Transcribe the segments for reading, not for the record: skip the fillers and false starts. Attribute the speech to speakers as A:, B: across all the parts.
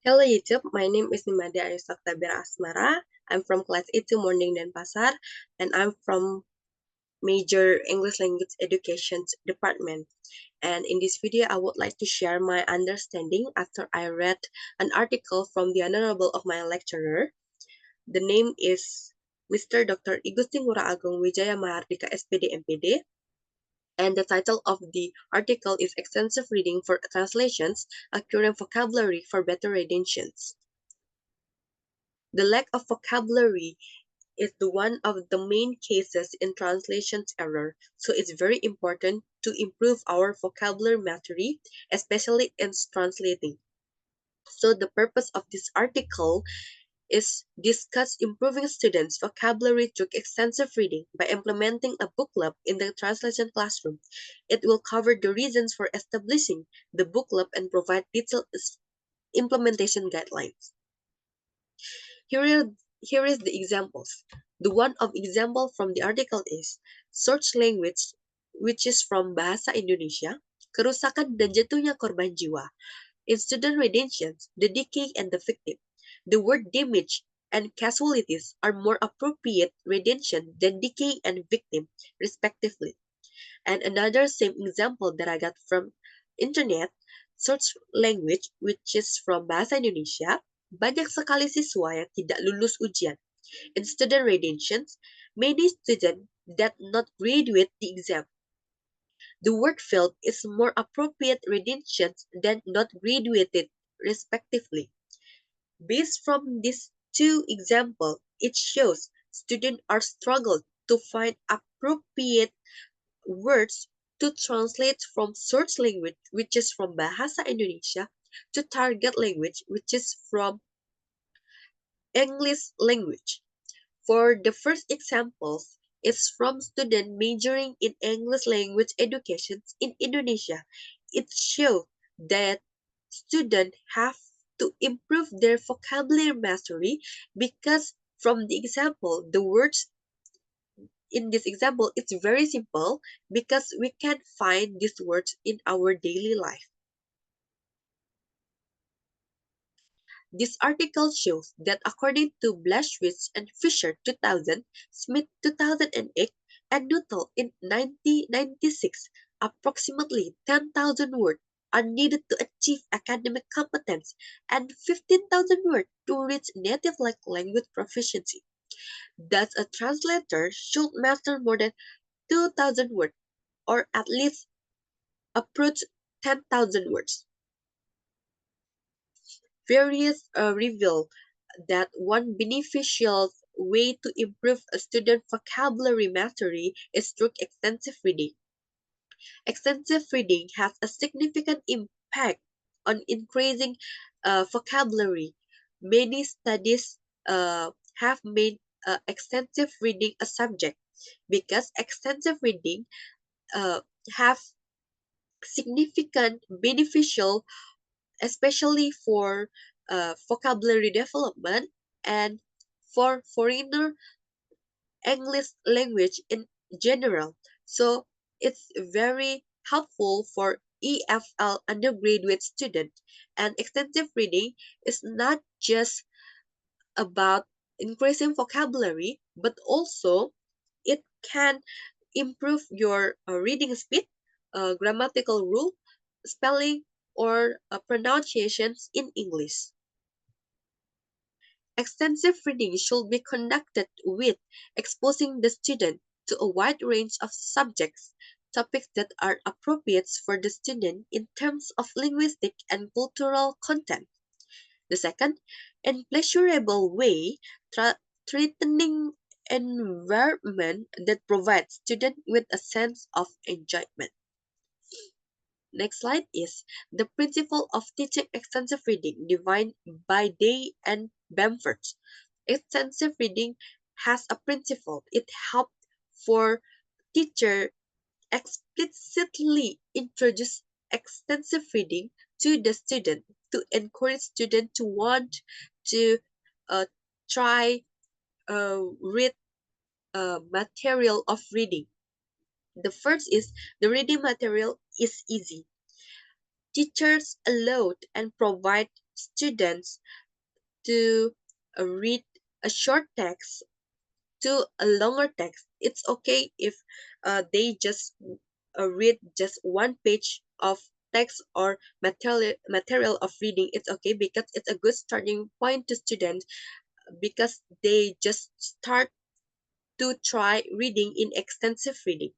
A: Hello YouTube, my name is Nimade Arisoktabir Asmara. I'm from class 82 Morning Denpasar and I'm from major English Language Education department. And in this video, I would like to share my understanding after I read an article from the honorable of my lecturer. The name is Mr. Dr. Igustin Ngurah Agung Wijaya Mahardika SPD MPD. And the title of the article is Extensive Reading for Translations, Acquiring Vocabulary for Better Renditions. The lack of vocabulary is one of the main cases in translation error, so it's very important to improve our vocabulary mastery, especially in translating. So the purpose of this article is discuss improving students' vocabulary through extensive reading by implementing a book club in the translation classroom. It will cover the reasons for establishing the book club and provide detailed implementation guidelines. Here is the examples. The one of example from the article is search language, which is from Bahasa Indonesia, kerusakan dan jatuhnya korban jiwa. In student renditions, the decay and the victim. The word damage and casualties are more appropriate rendition than decay and victim, respectively. And another same example that I got from internet, search language, which is from Bahasa Indonesia, banyak sekali siswa yang tidak lulus ujian. In student renditions, many students that not graduate the exam. The word failed is more appropriate renditions than not graduated, respectively. Based from these two examples, it shows students are struggled to find appropriate words to translate from source language, which is from Bahasa Indonesia, to target language, which is from English language. For the first examples, is from student majoring in English language education in Indonesia. It shows that students have to improve their vocabulary mastery because from the example, the words in this example, it's very simple because we can find these words in our daily life. This article shows that according to Blaschwitz and Fisher 2000, Smith 2008, and Nuttall in 1996, approximately 10,000 words are needed to achieve academic competence and 15,000 words to reach native language proficiency. Thus, a translator should master more than 2,000 words or at least approach 10,000 words. Various reveal that one beneficial way to improve a student vocabulary mastery is through extensive reading. Extensive reading has a significant impact on increasing vocabulary. Many studies have made extensive reading a subject because extensive reading uh, have significant beneficial, especially for vocabulary development and for foreigner English language in general. So it's very helpful for EFL undergraduate student. And extensive reading is not just about increasing vocabulary, but also it can improve your reading speed, grammatical rule, spelling, or pronunciations in English. Extensive reading should be conducted with exposing the student to a wide range of subjects, topics that are appropriate for the student in terms of linguistic and cultural content. The second, in pleasurable way, threatening environment that provides student with a sense of enjoyment. Next slide is the principle of teaching extensive reading defined by Day and Bamford. Extensive reading has a principle. It helps for teacher explicitly introduce extensive reading to the student to encourage student to want to try read material of reading. The first is the reading material is easy. Teachers allowed and provide students to read a short text to a longer text. It's okay if they just read just one page of text or material of reading. It's okay because it's a good starting point to students because they just start to try reading in extensive reading.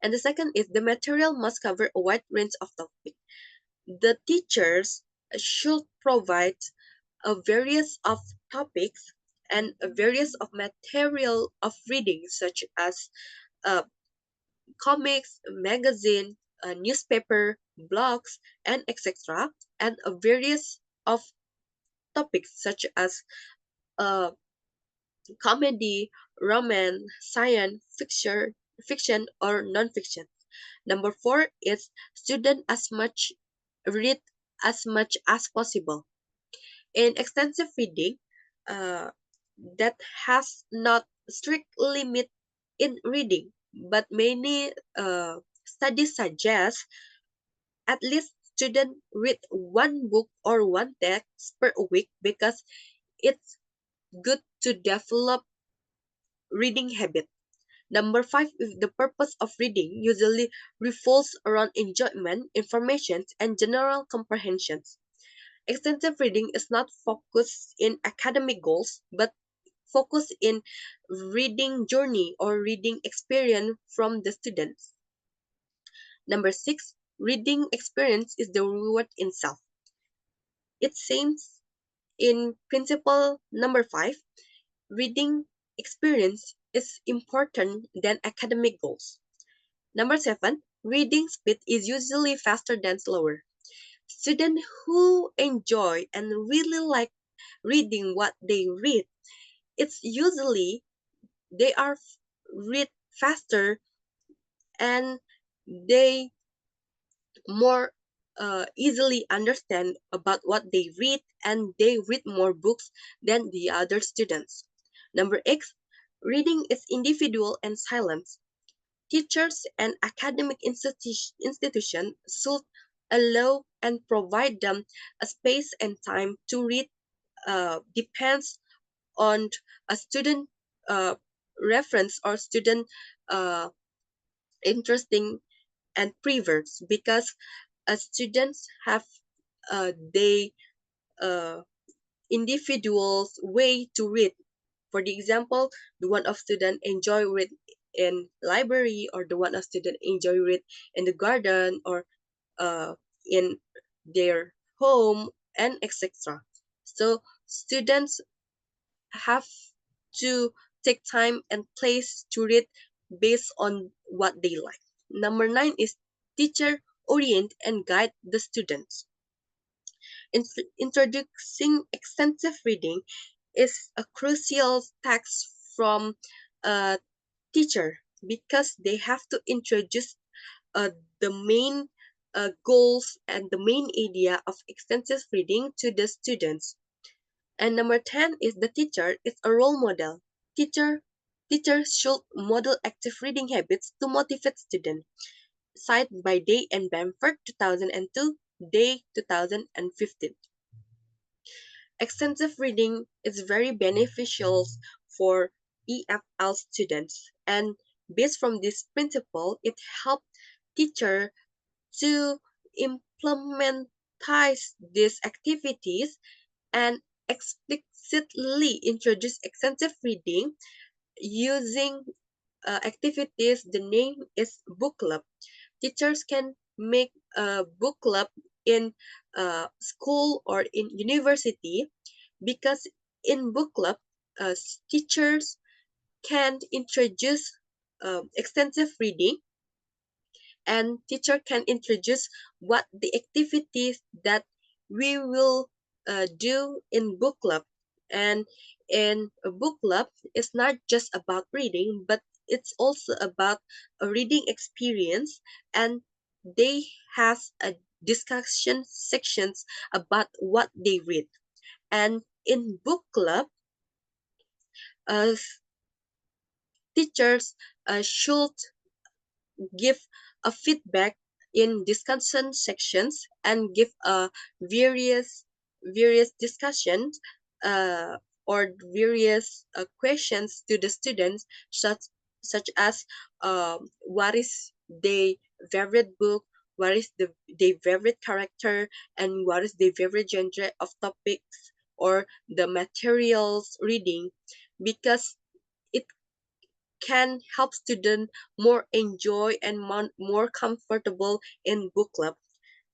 A: And the second is the material must cover a wide range of topics. The teachers should provide a various of topics and a various of material of reading such as uh, comics, magazine, newspaper, blogs, and etc. And a various of topics such as uh, comedy, romance, science, fiction or non-fiction. Number four is student as much read as much as possible. In extensive reading, uh, that has not strict limit in reading, but many studies suggest at least student read one book or one text per week because it's good to develop reading habit. Number five, if the purpose of reading usually revolves around enjoyment, information, and general comprehensions. Extensive reading is not focused in academic goals, but focused in reading journey or reading experience from the students. Number six, reading experience is the reward in self. It seems in principle number five, reading experience is important than academic goals. Number seven, reading speed is usually faster than slower. Students who enjoy and really like reading what they read, it's usually they are read faster and they more easily understand about what they read and they read more books than the other students. Number eight, reading is individual and silent. Teachers and academic institutions should allow and provide them a space and time to read depends on a student uh, reference or student uh, interesting and prefers because students have they uh, individuals way to read. For the example, the one of student enjoy read in library or the one of student enjoy read in the garden or in their home and etc. So students have to take time and place to read based on what they like. Number nine is teacher orient and guide the students. Introducing extensive reading is a crucial task from a teacher because they have to introduce the main goals and the main idea of extensive reading to the students. And number 10 is the teacher is a role model. Teacher Teachers should model active reading habits to motivate students. Cited by Day and Bamford 2002, Day 2015. Extensive reading is very beneficial for EFL students and based from this principle, it helps teacher to implementize these activities and explicitly introduce extensive reading using activities. The name is book club. Teachers can make a book club in school or in university because in book club, teachers can introduce extensive reading and teacher can introduce what the activities that we will do in book club. And in a book club, it's not just about reading, but it's also about a reading experience and they has a discussion sections about what they read. And in book club, uh, teachers should give a feedback in discussion sections and give a various various discussions or various questions to the students, such as what is their favorite book, what is their favorite character, and what is their favorite genre of topics or the materials reading, because it can help students more enjoy and more comfortable in book club.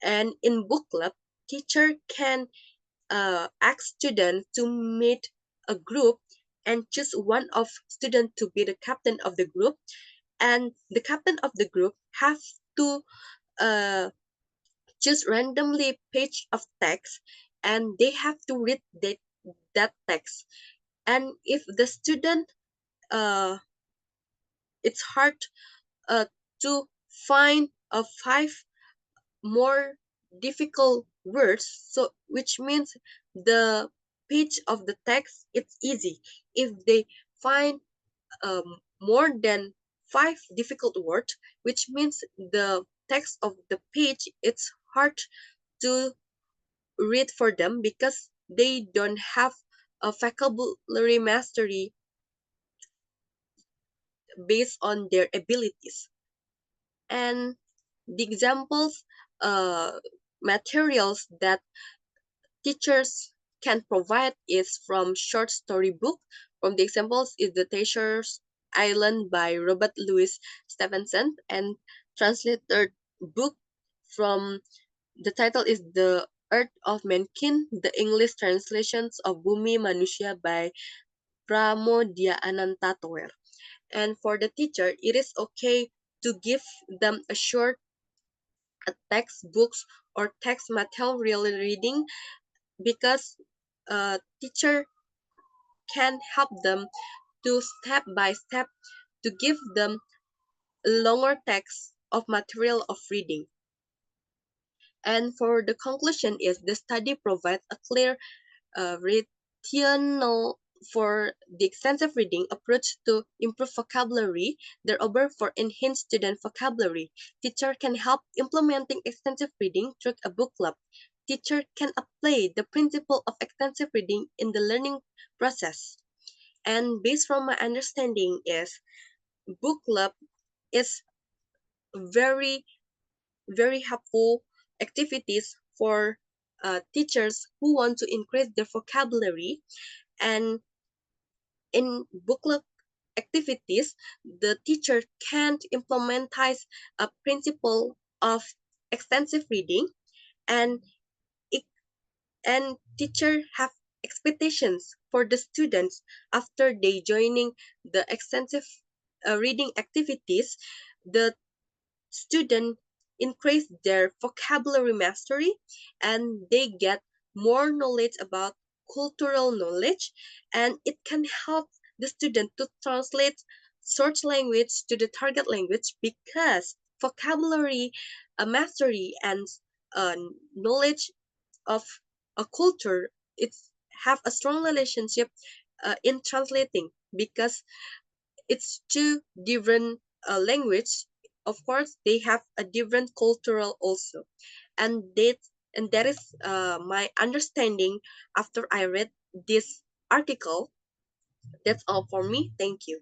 A: And in book club, teacher can ask students to meet a group and choose one of student to be the captain of the group, and the captain of the group have to uh, choose randomly page of text, and they have to read that text. And if the student it's hard uh, to find five more difficult words, so which means the page of the text it's easy. If they find more than five difficult words, which means the text of the page it's hard to read for them, because they don't have a vocabulary mastery based on their abilities. And the examples materials that teachers can provide is from short story book. From the examples is The Treasure's Island by Robert Louis Stevenson, and translated book from the title is The Earth of Mankind, the English translations of Bumi Manusia by Pramodia Ananta Toer. And for the teacher, it is okay to give them a short textbooks or text material reading, because teacher can help them to step by step to give them longer text of material of reading. And for the conclusion is the study provides a clear rationale for the extensive reading approach to improve vocabulary. Moreover, for enhanced student vocabulary, teacher can help implementing extensive reading through a book club. Teacher can apply the principle of extensive reading in the learning process. And based from my understanding is book club is very very helpful activities for teachers who want to increase their vocabulary. And in book club activities, the teacher can implementize a principle of extensive reading, and it, and teacher have expectations for the students after they joining the extensive reading activities. The student increase their vocabulary mastery, and they get more knowledge about cultural knowledge, and it can help the student to translate source language to the target language, because vocabulary mastery and uh, knowledge of a culture it's have a strong relationship in translating, because it's two different language. Of course they have a different cultural also, and that is my understanding after I read this article. That's all for me. Thank you.